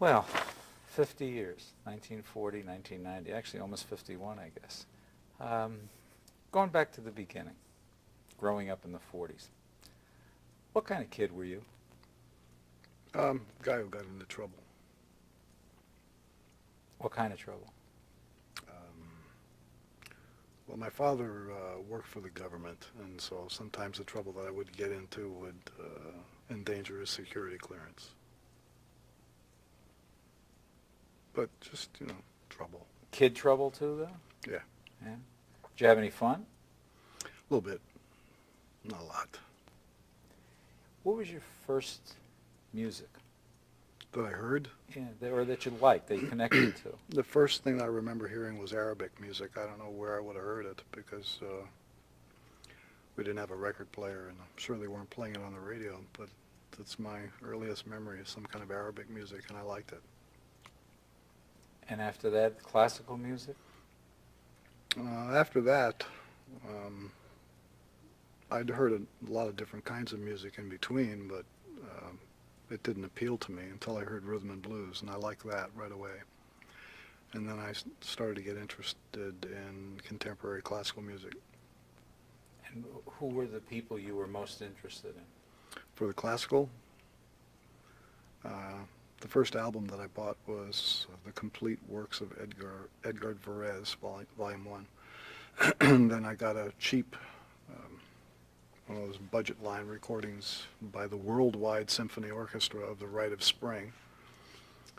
Well, 50 years, 1940, 1990, actually almost 51, I guess. Going back to the beginning, growing up in the 40s. What kind of kid were you? Guy who got into trouble. What kind of trouble? Well, my father worked for the government, and so sometimes the trouble that I would get into would endanger his security clearance. But just, trouble. Kid trouble too, though? Yeah. Yeah. Did you have any fun? A little bit. Not a lot. What was your first music? That I heard? Yeah, or that you liked, that you connected to? The first thing I remember hearing was Arabic music. I don't know where I would have heard it because we didn't have a record player, and I'm sure they weren't playing it on the radio, but that's my earliest memory of some kind of Arabic music, and I liked it. And after that, classical music? After that, I'd heard a lot of different kinds of music in between, but it didn't appeal to me until I heard rhythm and blues, and I liked that right away. And then I started to get interested in contemporary classical music. And who were the people you were most interested in? For the classical, the first album that I bought was The Complete Works of Edgar Varese, Volume 1. And then I got a cheap one of those budget line recordings by the Worldwide Symphony Orchestra of The Rite of Spring.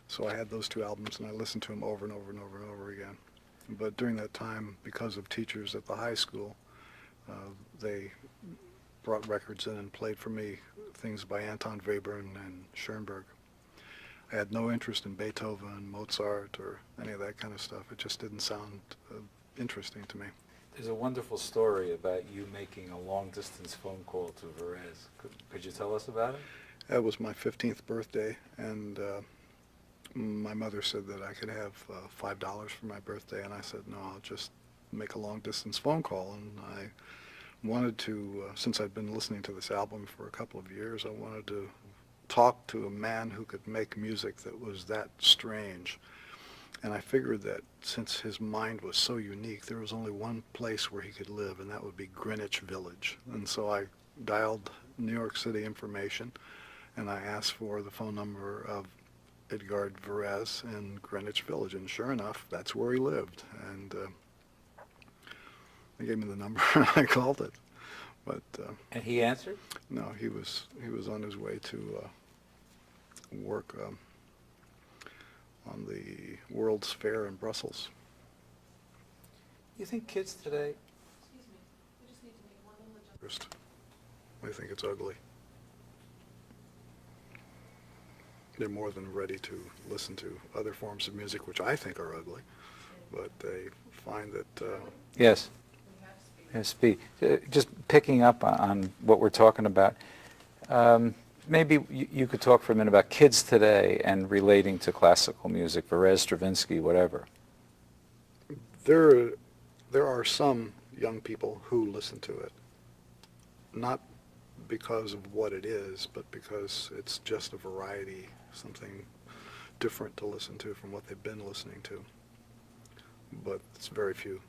So I had those two albums, and I listened to them over and over and over and over again. But during that time, because of teachers at the high school, they brought records in and played for me things by Anton Webern and Schoenberg. I had no interest in Beethoven, Mozart, or any of that kind of stuff. It just didn't sound interesting to me. There's a wonderful story about you making a long-distance phone call to Varese. Could you tell us about it? That was my 15th birthday, and my mother said that I could have $5 for my birthday, and I said, no, I'll just make a long-distance phone call. And I wanted to, since I'd been listening to this album for a couple of years, I wanted to talk to a man who could make music that was that strange. And I figured that since his mind was so unique, there was only one place where he could live, and that would be Greenwich Village. And so I dialed New York City information, and I asked for the phone number of Edgar Varese in Greenwich Village, and sure enough, that's where he lived. And they gave me the number, and I called it. But and he answered? No, he was on his way to work on the World's Fair in Brussels. You think kids today... Excuse me, we just need to make one little adjustment. First, I think it's ugly. They're more than ready to listen to other forms of music, which I think are ugly, but they find that... Yes. Yes, speak. Just picking up on what we're talking about, maybe you could talk for a minute about kids today and relating to classical music, Varese, Stravinsky, whatever. There are some young people who listen to it, not because of what it is, but because it's just a variety, something different to listen to from what they've been listening to. But it's very few.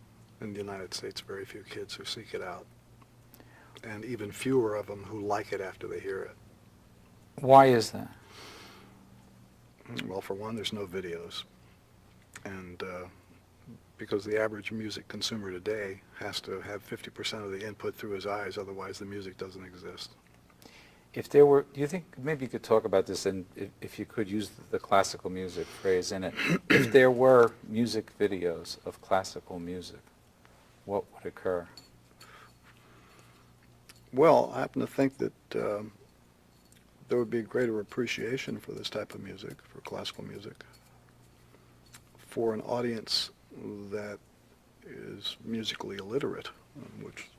In the United States, very few kids who seek it out, and even fewer of them who like it after they hear it. Why is that? Well, for one, there's no videos, and because the average music consumer today has to have 50% of the input through his eyes, otherwise the music doesn't exist. If there were, do you think, maybe you could talk about this, and if you could use the classical music phrase in it, if there were music videos of classical music, what would occur? Well, I happen to think that there would be a greater appreciation for this type of music, for classical music, for an audience that is musically illiterate, which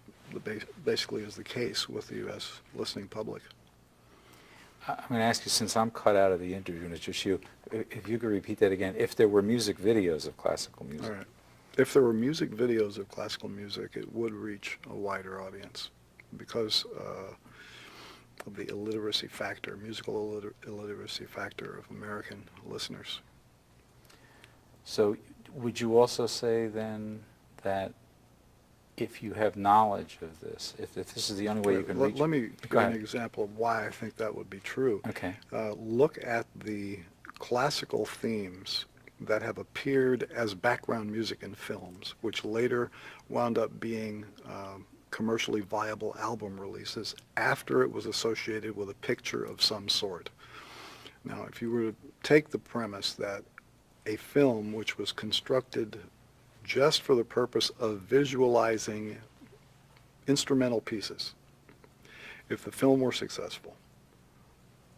basically is the case with the U.S. listening public. I'm going to ask you, since I'm cut out of the interview and it's just you, if you could repeat that again, if there were music videos of classical music. All right. If there were music videos of classical music, it would reach a wider audience, because of the illiteracy factor, musical illiteracy factor of American listeners. So would you also say then that if you have knowledge of this, if this is the only way you can reach... Let me give Go an ahead. example of why I think that would be true. Okay. Look at the classical themes that have appeared as background music in films, which later wound up being commercially viable album releases after it was associated with a picture of some sort. Now, if you were to take the premise that a film which was constructed just for the purpose of visualizing instrumental pieces, if the film were successful,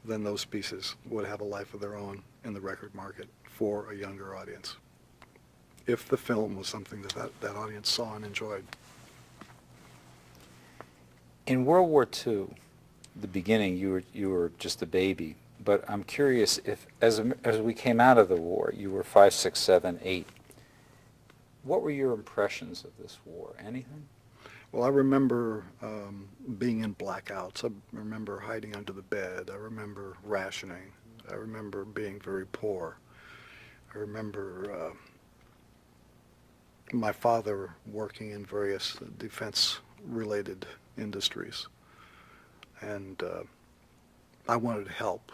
then those pieces would have a life of their own in the record market for a younger audience, if the film was something that audience saw and enjoyed. In World War II, the beginning, you were just a baby, but I'm curious if, as we came out of the war, you were 5, 6, 7, 8. What were your impressions of this war? Anything? Well, I remember being in blackouts. I remember hiding under the bed. I remember rationing. I remember being very poor. I remember my father working in various defense-related industries, and I wanted to help.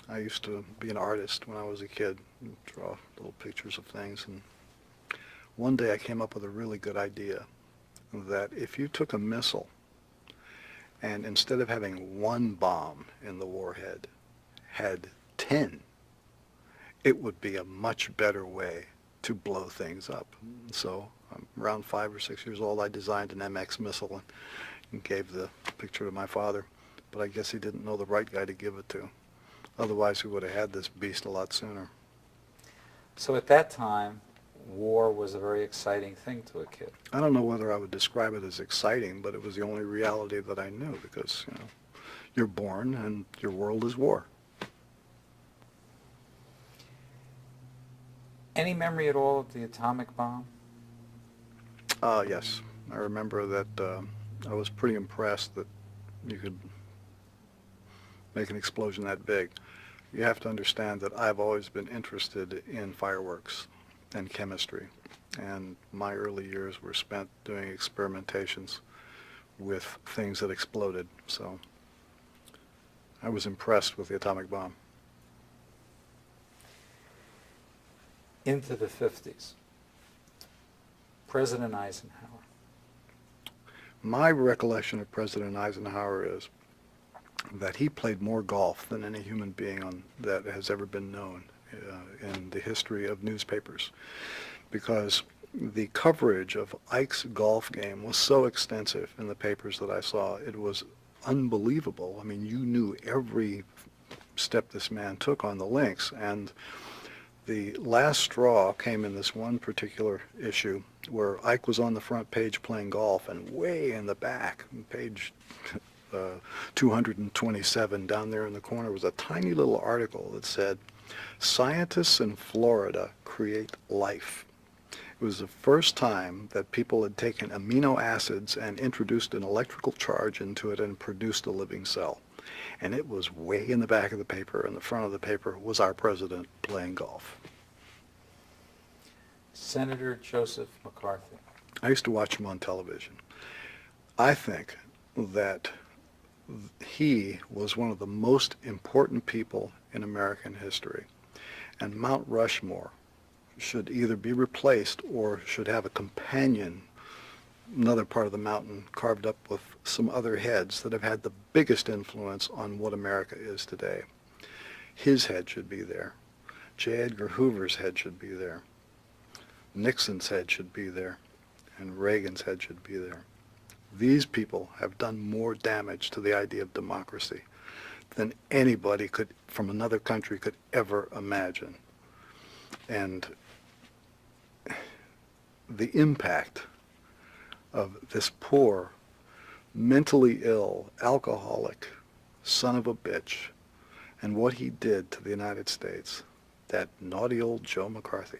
I used to be an artist when I was a kid, and draw little pictures of things, and one day I came up with a really good idea that if you took a missile and instead of having one bomb in the warhead, had 10, it would be a much better way to blow things up. So around 5 or 6 years old, I designed an MX missile and gave the picture to my father. But I guess he didn't know the right guy to give it to. Otherwise, we would have had this beast a lot sooner. So at that time, war was a very exciting thing to a kid. I don't know whether I would describe it as exciting, but it was the only reality that I knew because, you know, you're born and your world is war. Any memory at all of the atomic bomb? Yes. I remember that I was pretty impressed that you could make an explosion that big. You have to understand that I've always been interested in fireworks and chemistry, and my early years were spent doing experimentations with things that exploded, so I was impressed with the atomic bomb. Into the 50s, President Eisenhower. My recollection of President Eisenhower is that he played more golf than any human being that has ever been known in the history of newspapers, because the coverage of Ike's golf game was so extensive in the papers that I saw. It was unbelievable. I mean, you knew every step this man took on the links, and the last straw came in this one particular issue where Ike was on the front page playing golf, and way in the back, page 227 down there in the corner, was a tiny little article that said, "Scientists in Florida create life." It was the first time that people had taken amino acids and introduced an electrical charge into it and produced a living cell. And it was way in the back of the paper, and the front of the paper was our president playing golf. Senator Joseph McCarthy. I used to watch him on television. I think that he was one of the most important people in American history, and Mount Rushmore should either be replaced or should have a companion, another part of the mountain carved up with some other heads that have had the biggest influence on what America is today. His head should be there. J. Edgar Hoover's head should be there. Nixon's head should be there, and Reagan's head should be there. These people have done more damage to the idea of democracy than anybody from another country could ever imagine. And the impact of this poor, mentally ill, alcoholic son of a bitch and what he did to the United States, that naughty old Joe McCarthy,